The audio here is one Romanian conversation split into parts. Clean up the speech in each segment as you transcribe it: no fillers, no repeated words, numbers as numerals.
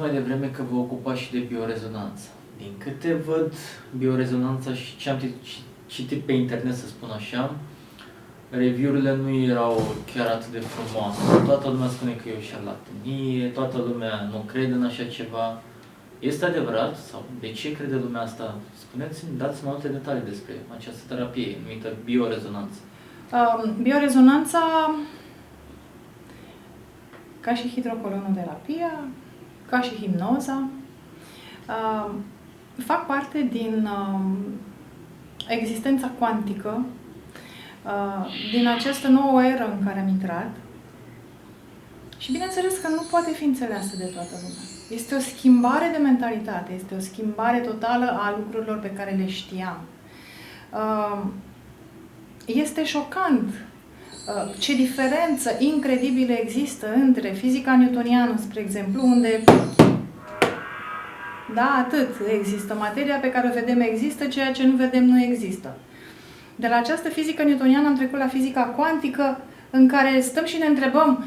mai devreme că vă ocupați și de biorezonanță. Din câte văd, biorezonanța și ce am citit pe internet, să spun așa, review-urile nu erau chiar atât de frumoase. Toată lumea spune că e o șarlatanie, toată lumea nu crede în așa ceva. Este adevărat? Sau de ce crede lumea asta? Spuneți-mi, dați-mi multe detalii despre această terapie numită biorezonanță. Biorezonanța, ca și hidrocolonterapia, ca și hipnoza, fac parte din existența cuantică, din această nouă eră în care am intrat. Și bineînțeles că nu poate fi înțeleasă de toată lumea. Este o schimbare de mentalitate, este o schimbare totală a lucrurilor pe care le știam. Este șocant ce diferență incredibilă există între fizica newtoniană, spre exemplu, unde, da, atât există. Materia pe care o vedem există, ceea ce nu vedem nu există. De la această fizică newtoniană am trecut la fizica cuantică, în care stăm și ne întrebăm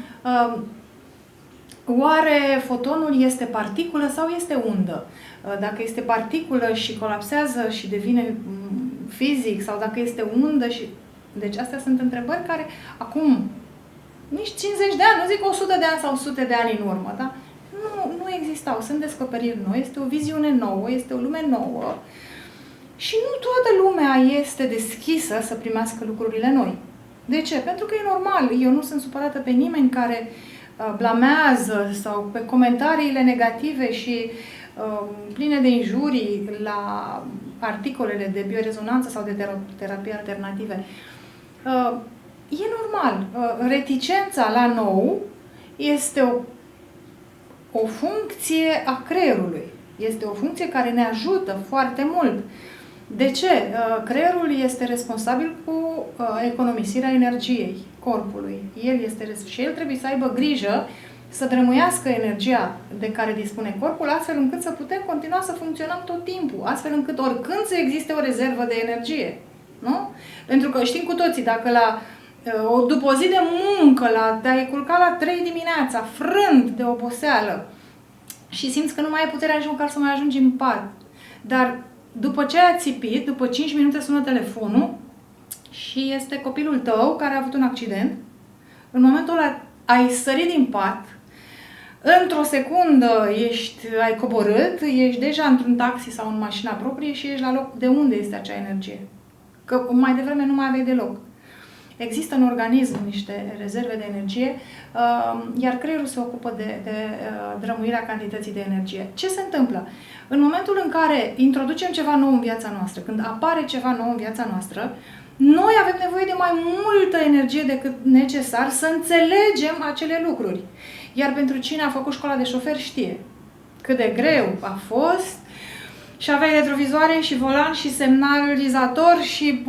oare fotonul este particulă sau este undă? Dacă este particulă și colapsează și devine fizic, sau dacă este undă și... Deci astea sunt întrebări care acum nici 50 de ani, nu zic 100 de ani sau 100 de ani în urmă, da? Nu existau. Sunt descoperiri noi, este o viziune nouă, este o lume nouă și nu toată lumea este deschisă să primească lucrurile noi. De ce? Pentru că e normal. Eu nu sunt supărată pe nimeni care blamează sau pe comentariile negative și pline de injurii la articolele de biorezonanță sau de terapie alternative. E normal. Reticența la nou este o funcție a creierului. Este o funcție care ne ajută foarte mult. De ce? Creierul este responsabil cu economisirea energiei corpului. Și el trebuie să aibă grijă să drămuiască energia de care dispune corpul, astfel încât să putem continua să funcționăm tot timpul, astfel încât oricând să existe o rezervă de energie. Nu? Pentru că știm cu toții, dacă după o zi de muncă, te-ai culcat la 3 dimineața, frânt de oboseală și simți că nu mai ai puterea nici măcar să mai ajungi în pat, dar după ce ai țipit, după 5 minute sună telefonul și este copilul tău care a avut un accident, în momentul ăla ai sărit din pat, într-o secundă ai coborât, ești deja într-un taxi sau în mașina proprie și ești la loc. De unde este acea energie? Că mai devreme nu mai aveai deloc. Există în organism niște rezerve de energie, iar creierul se ocupă de drămuirea cantității de energie. Ce se întâmplă? În momentul în care introducem ceva nou în viața noastră, când apare ceva nou în viața noastră, noi avem nevoie de mai multă energie decât necesar să înțelegem acele lucruri. Iar pentru cine a făcut școala de șofer știe cât de greu a fost și aveai retrovizoare și volan și semnalizator și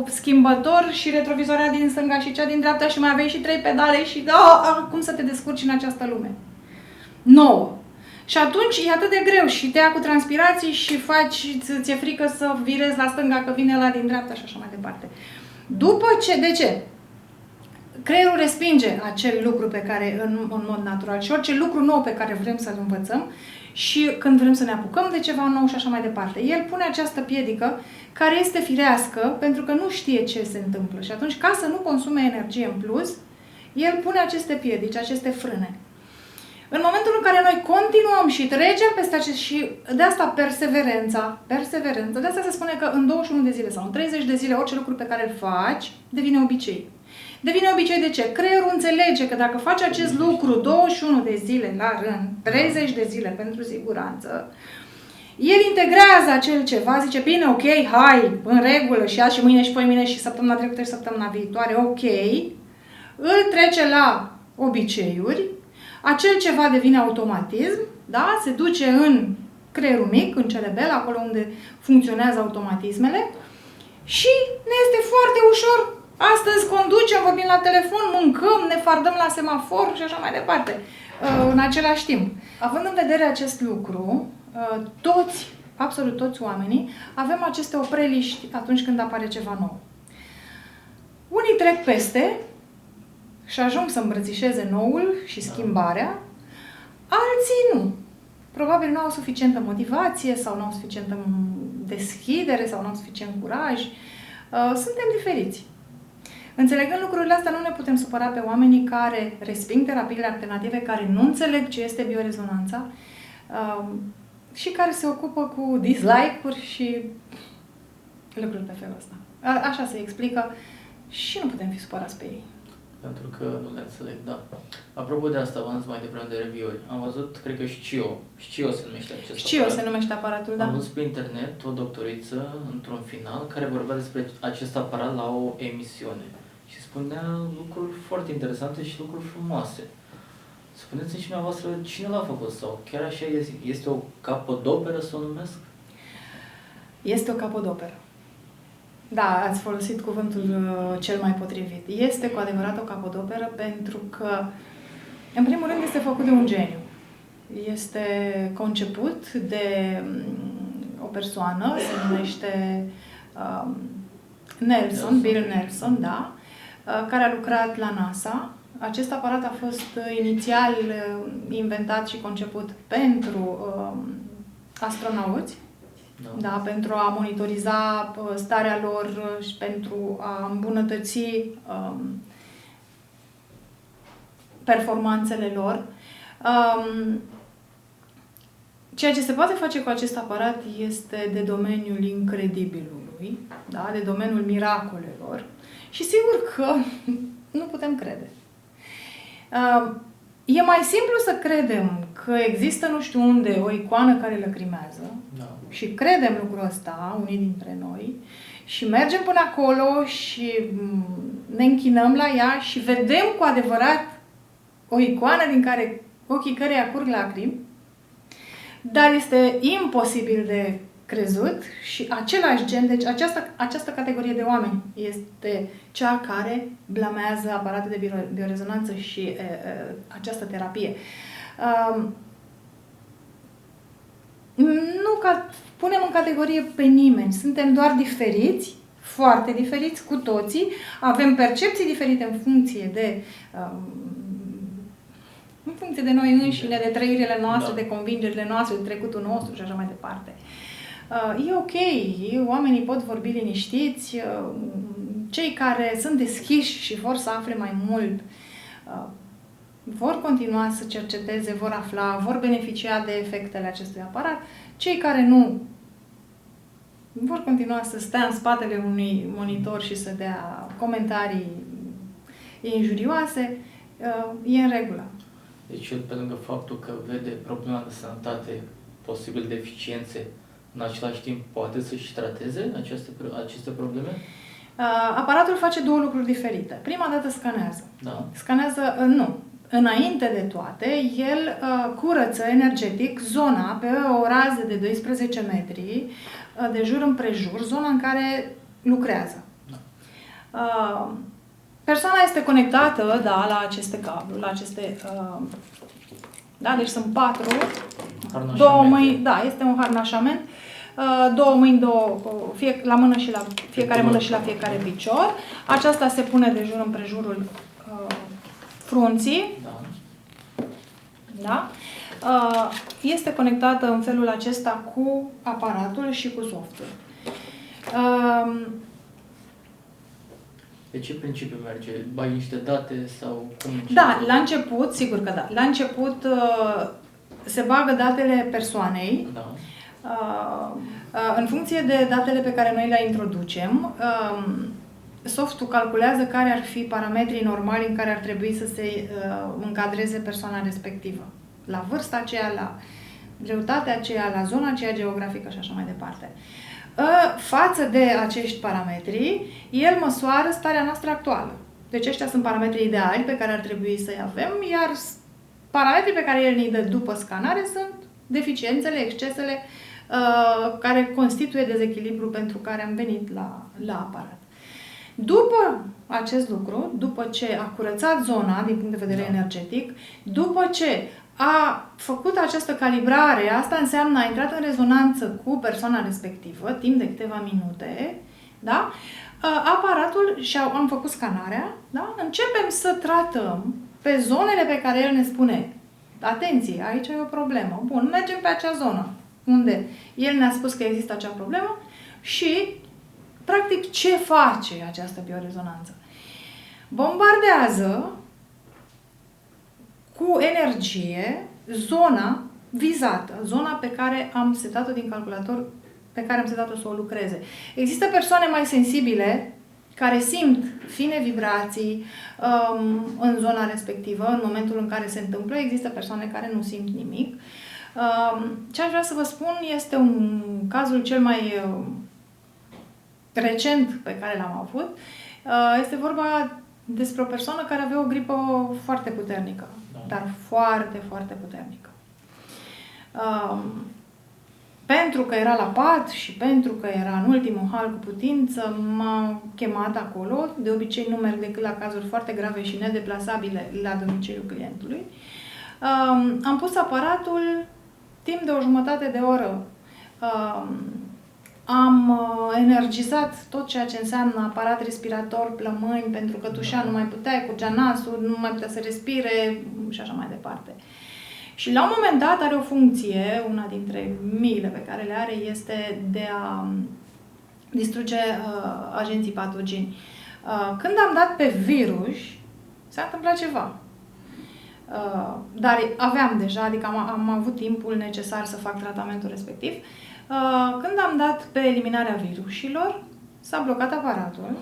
schimbător și retrovizoarea din stânga și cea din dreapta și mai aveai și 3 pedale și cum să te descurci în această lume nouă. Și atunci e atât de greu și te ia cu transpirații și ți-e frică să virezi la stânga că vine ăla din dreapta și așa mai departe. De ce? Creierul respinge acel lucru pe care, în mod natural, și orice lucru nou pe care vrem să-l învățăm și când vrem să ne apucăm de ceva nou și așa mai departe. El pune această piedică care este firească pentru că nu știe ce se întâmplă și atunci, ca să nu consume energie în plus, el pune aceste piedici, aceste frâne. În momentul în care noi continuăm și trecem peste și de asta perseverența, de asta se spune că în 21 de zile sau în 30 de zile orice lucru pe care îl faci devine obicei. Devine obicei de ce? Creierul înțelege că dacă faci acest lucru 21 de zile la rând, 30 de zile pentru siguranță, el integrează acel ceva, zice, bine, ok, hai, în regulă, și azi și mâine și poimine și săptămâna trecută și săptămâna viitoare, ok, îl trece la obiceiuri, acel ceva devine automatism, da? Se duce în creierul mic, în cerebel, acolo unde funcționează automatismele și ne este foarte ușor. Astăzi conducem, vorbim la telefon, mâncăm, ne fardăm la semafor și așa mai departe, în același timp. Având în vedere acest lucru, absolut toți oamenii, avem aceste opreliști atunci când apare ceva nou. Unii trec peste și ajung să îmbrățișeze noul și schimbarea, alții nu. probabil nu au suficientă motivație sau nu au suficientă deschidere sau nu au suficient curaj. Suntem diferiți. Înțelegând lucrurile astea, nu ne putem supăra pe oamenii care resping terapiile alternative, care nu înțeleg ce este biorezonanța și care se ocupă cu dislike-uri și lucruri pe felul ăsta. Așa se explică și nu putem fi supărați pe ei. Pentru că nu le înțeleg, da. Apropo de asta, v-am zis mai devreme de review-uri. Am văzut, cred că Scio se numește acest Scio aparat. se numește aparatul, da. Am văzut pe internet o doctoriță, într-un final, care vorbea despre acest aparat la o emisiune. Și spunea lucruri foarte interesante și lucruri frumoase. Spuneți-mi și dumneavoastră cine l-a făcut sau chiar așa este o capodoperă, să o numesc? Este o capodoperă. Da, ați folosit cuvântul cel mai potrivit. Este cu adevărat o capodoperă pentru că, în primul rând, este făcut de un geniu. Este conceput de o persoană, se numește Bill Nelson, da, care a lucrat la NASA. Acest aparat a fost inițial inventat și conceput pentru astronauți, da, pentru a monitoriza starea lor și pentru a îmbunătăți performanțele lor. Ceea ce se poate face cu acest aparat este de domeniul incredibilului, da, de domeniul miracolelor și sigur că nu putem crede. E mai simplu să credem că există nu știu unde o icoană care lăcrimează, da, și credem lucrul ăsta, unii dintre noi, și mergem până acolo și ne închinăm la ea și vedem cu adevărat o icoană din care ochii căreia curg lacrimi, dar este imposibil de crezut și același gen, deci această categorie de oameni este cea care blamează aparatul de biorezonanță și această terapie. Nu ca punem în categorie pe nimeni, suntem doar diferiți, foarte diferiți cu toții, avem percepții diferite în funcție de noi înșine, de trăirile noastre, de convingerile noastre, de trecutul nostru și așa mai departe. E ok, oamenii pot vorbi liniștiți, cei care sunt deschiși și vor să afle mai mult, vor continua să cerceteze, vor afla, vor beneficia de efectele acestui aparat. Cei care nu vor continua să stea în spatele unui monitor și să dea comentarii injurioase, e în regulă. Deci el, pe lângă faptul că vede problema de sănătate, posibil deficiențe, în același timp poate să-și trateze aceste probleme? Aparatul face două lucruri diferite. Prima dată scanează. Da. Nu. Înainte de toate, el curăță energetic zona pe o rază de 12 metri, de jur împrejur, zona în care lucrează. Da. Persoana este conectată, da, la aceste cabluri, la aceste... da, deci sunt 4, două mâini, da, este un harnașament, două mâini, la mână și la fiecare mână și la fiecare picior. Aceasta se pune de jur împrejurul frunții. Da. Da? Este conectată în felul acesta cu aparatul și cu softul. De ce principiu merge? Bai niște date sau cum? Da, la început, sigur că da. La început se bagă datele persoanei. Da. În funcție de datele pe care noi le introducem, softul calculează care ar fi parametrii normali în care ar trebui să se încadreze persoana respectivă. La vârsta aceea, la greutatea aceea, la zona aceea geografică și așa mai departe. Față de acești parametri, el măsoară starea noastră actuală. Deci ăștia sunt parametrii ideali pe care ar trebui să-i avem, iar parametrii pe care el ne-i dă după scanare sunt deficiențele, excesele care constituie dezechilibru pentru care am venit la aparat. După acest lucru, după ce a curățat zona din punct de vedere energetic, după ce a făcut această calibrare, asta înseamnă a intrat în rezonanță cu persoana respectivă, timp de câteva minute, da? Aparatul, și am făcut scanarea, da? Începem să tratăm pe zonele pe care el ne spune, atenție, aici e o problemă. Bun, mergem pe acea zonă unde el ne-a spus că există acea problemă și, practic, ce face această biorezonanță? Bombardează cu energie zona vizată, zona pe care am setat-o din calculator, pe care am setat-o să o lucreze. Există persoane mai sensibile care simt fine vibrații în zona respectivă, în momentul în care se întâmplă. Există persoane care nu simt nimic. Ce aș vrea să vă spun este cazul cel mai recent pe care l-am avut. Este vorba despre o persoană care avea o gripă foarte puternică, dar foarte, foarte puternică. Pentru că era la pat și pentru că era în ultimul hal cu putință, m-a chemat acolo. De obicei nu merg decât la cazuri foarte grave și nedeplasabile la domiciliul clientului. Am pus aparatul timp de o jumătate de oră. Am energizat tot ceea ce înseamnă aparat respirator, plămâni, pentru că tușea, nu mai putea, curgea nasul, nu mai putea să respire și așa mai departe. Și la un moment dat are o funcție, una dintre miile pe care le are, este de a distruge agenții patogeni. Când am dat pe virus, s-a întâmplat ceva. Dar aveam deja, adică am avut timpul necesar să fac tratamentul respectiv. Când am dat pe eliminarea virusilor, s-a blocat aparatul.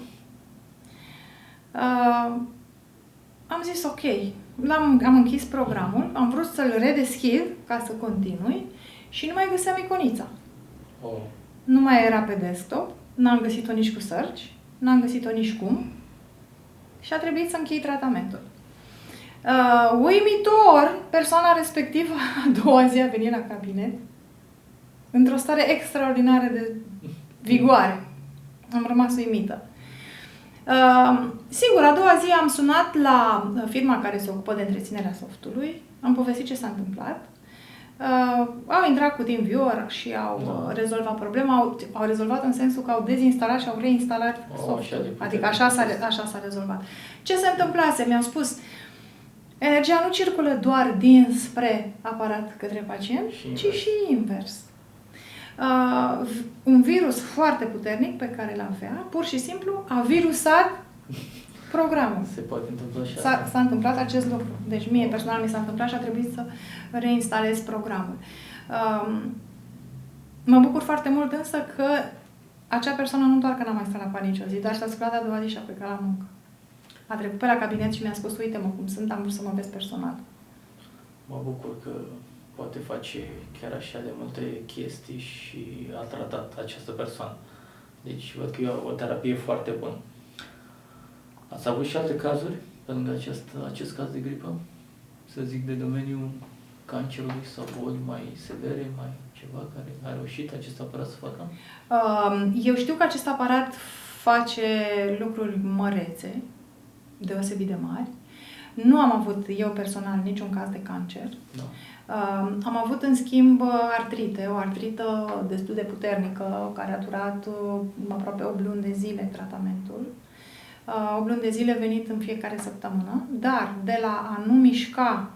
Am zis ok. Am închis programul, am vrut să-l redeschid ca să continui și nu mai găseam iconița. Nu mai era pe desktop, n-am găsit-o nici cu search, n-am găsit-o nici cum și a trebuit să închei tratamentul. Uimitor, persoana respectivă a doua zi a venit la cabinet într-o stare extraordinară de vigoare. Am rămas uimită. Sigur, a doua zi am sunat la firma care se ocupă de întreținerea softului, am povestit ce s-a întâmplat. Au intrat cu TeamViewer și au rezolvat problema, au rezolvat în sensul că au dezinstalat și au reinstalat softul. Adică așa s-a rezolvat. Ce se întâmplase? Mi-au spus, energia nu circulă doar dinspre aparat către pacient, ci și invers. Un virus foarte puternic pe care l-avea, pur și simplu a virusat programul. Se poate întâmpla și S-a întâmplat acest lucru. Deci mie personal mi s-a întâmplat și a trebuit să reinstalez programul. Mă bucur foarte mult însă că acea persoană nu doar că n-a mai stat la pat nicio zi, dar s-a sculat a doua zi și a plecat la muncă. A trecut pe la cabinet și mi-a spus, uite-mă cum sunt, am vrut să mă vezi personal. Mă bucur că poate face chiar așa de multe chestii și a tratat această persoană. Deci văd că e o terapie foarte bună. Ați avut și alte cazuri pe lângă acest caz de gripă? Să zic de domeniul cancerului sau boli mai severe, mai ceva care a reușit acest aparat să facă? Eu știu că acest aparat face lucruri mărețe, deosebit de mari. Nu am avut eu personal niciun caz de cancer. Da. Am avut în schimb o artrită destul de puternică, care a durat aproape 8 luni de zile tratamentul. 8 luni de zile venit în fiecare săptămână, dar de la a nu mișca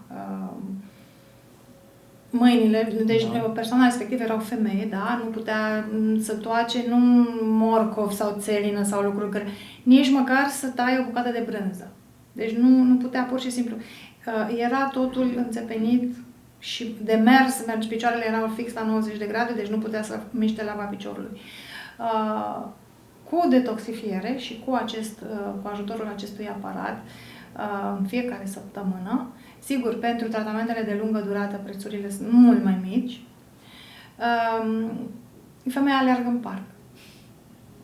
mâinile, deci persoana respectivă era o femeie, da, nu putea să toace, nu morcov sau țelină sau lucruri care, nici măcar să taie o bucată de brânză. Deci nu putea pur și simplu. Era totul înțepenit și de mers, picioarele erau fix la 90 de grade, deci nu putea să miște lava piciorului. Cu detoxifiere și cu ajutorul acestui aparat, în fiecare săptămână, sigur, pentru tratamentele de lungă durată, prețurile sunt mult mai mici, femeia alergă în parc.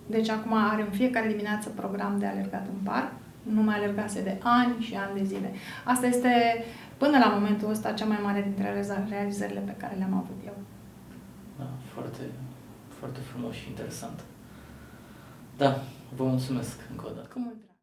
Deci acum are în fiecare dimineață program de alergat în parc, nu mai alergase de ani și ani de zile. Asta este, până la momentul ăsta, cea mai mare dintre realizările pe care le-am avut eu. Da, foarte, foarte frumos și interesant. Da, vă mulțumesc încă o dată. Cu mult drag.